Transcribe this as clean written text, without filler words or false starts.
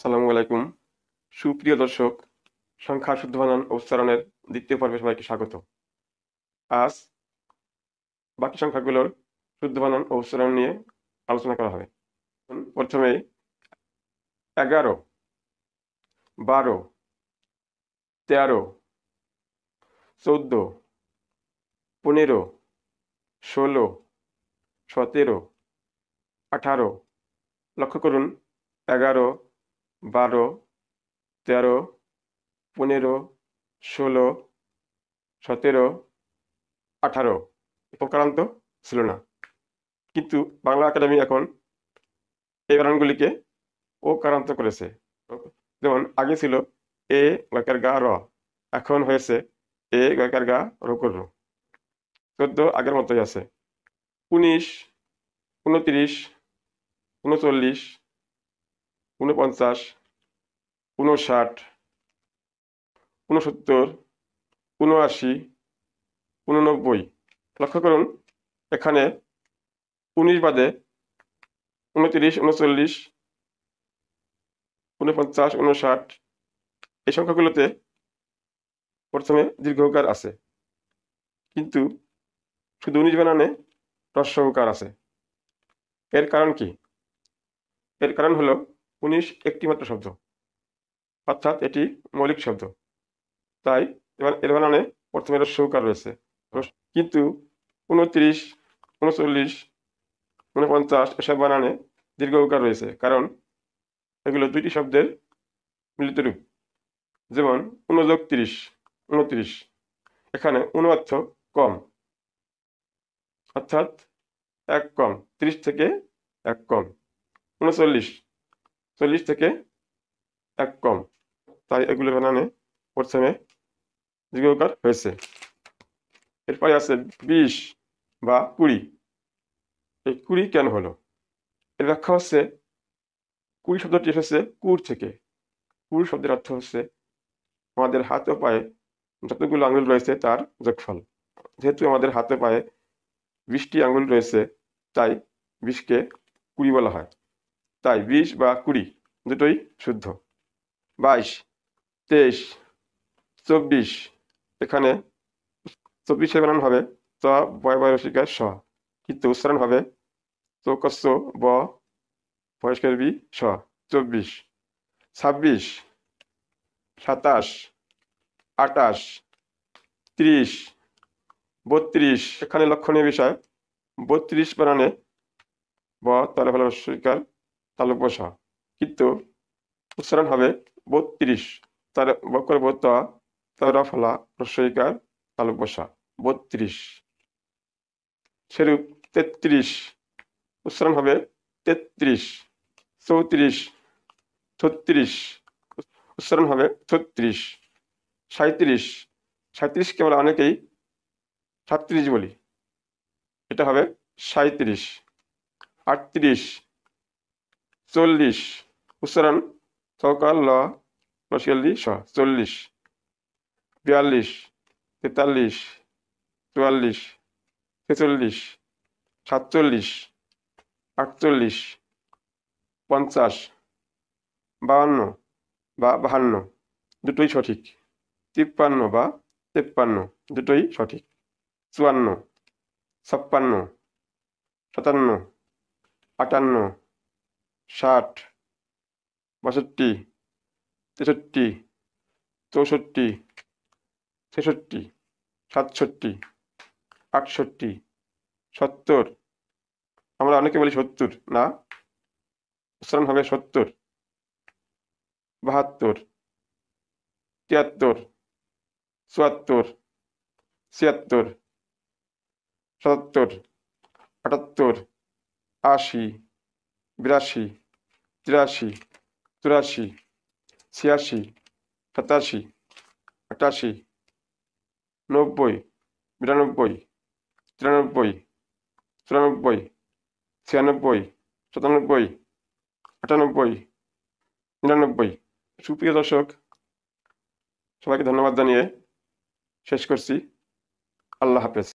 সালামু আলাইকুম। সুপ্রিয় দর্শক, সংখ্যা শুদ্ধ বানান ও উচ্চারণের দ্বিতীয় পর্বে সবাইকে স্বাগত। আজ বাকি সংখ্যাগুলোর শুদ্ধ বানান ও উচ্চারণ নিয়ে আলোচনা করা হবে। প্রথমে 11, 12, 13, 14, 15, 16, 17, 18। লক্ষ্য করুন, 11, 12, 13, 15, 16, 17, 18 প্রকারান্ত ছিল না, কিন্তু বাংলা একাডেমি এখন এই বানানগুলিকে ও কারান্ত করেছে। যেমন আগে ছিল এ গয়কার গা র, এখন হয়েছে এ গয়কার গা রকর র। 14 আগের মতোই আছে। 19, 29, 39, 49, 59, 69, 79, 89। লক্ষ্য করুন, এখানে 19 বাদে 29, 39, 49, 59 এই সংখ্যাগুলোতে প্রথমে দীর্ঘকার আছে, কিন্তু শুধু 19 বানানে হ্রস্বকার আছে। এর কারণ কি? এর কারণ হলো 19 একটি মাত্র শব্দ, অর্থাৎ এটি মৌলিক শব্দ, তাই এর বানানে প্রথমে হ্রস্বকার রয়েছে। কিন্তু 29, 39, 49 এসব বানানে দীর্ঘ উকার রয়েছে, কারণ এগুলো দুইটি শব্দের মিলিত রূপ। যেমন 29, 29, এখানে 29 অর্থ কম, অর্থাৎ এক কম, 30 থেকে এক কম। 39, 40 থেকে এক কম, তাই এগুলো বানানে প্রথমে দীর্ঘ উকার হয়েছে। এরপরে আছে 20 বা 20। এই 20 কেন হলো? এর ব্যাখ্যা হচ্ছে 20 শব্দটি এসেছে কুর থেকে। কুর শব্দের অর্থ হচ্ছে আমাদের হাত ও পায়ে যতগুলো আঙুল রয়েছে তার যোগফল। যেহেতু আমাদের হাতে পায়ে 20টি আঙুল রয়েছে, তাই 20কে 20 বলা হয়। তাই 20 বা 20 দুটোই শুদ্ধ। 22, 23, 24, এখানে 24 বানান হবে ত বয় বয় রসিকার স, কিন্তু উচ্চারণ হবে চৌকস্য ব বয়স্কের বি স, 24। 26, 27, 28, 30, 32। এখানে লক্ষণীয় বিষয়, 32 বানানে ব তালে ফেলা রস্বইকার তালুক বসা, কিন্তু উচ্চারণ হবে 32, তার বক্কর বোত তারা ফলা রস্বইকার তালুক বসা, 32। সেরূপ 33 উচ্চারণ হবে 33। 34, 36 উচ্চারণ হবে 36। 37, 37 কে আমরা অনেকেই 37 বলি, এটা হবে 37। 38, 40 উচ্চারণ চৌকাল ল রসিয়ালি স, 40। 42, 43, 44, 46, 47, 48, 50, 52 বা 52 দুটোই সঠিক। 53 বা 53 দুটোই সঠিক। 54, 56, 57, 58, 60, 62, 63, 64, 66, 67, 68, 70। আমরা অনেকে বলি 70 না, উচ্চারণ হবে 70। 72, 73, 74, 76, 77, 78, 80, 82, 83, 84, 86, 87, 88, 90, 92, 93, 94, 96, 97, 98, 99। সুপ্রিয় দর্শক, সবাইকে ধন্যবাদ জানিয়ে শেষ করছি। আল্লাহ হাফেজ।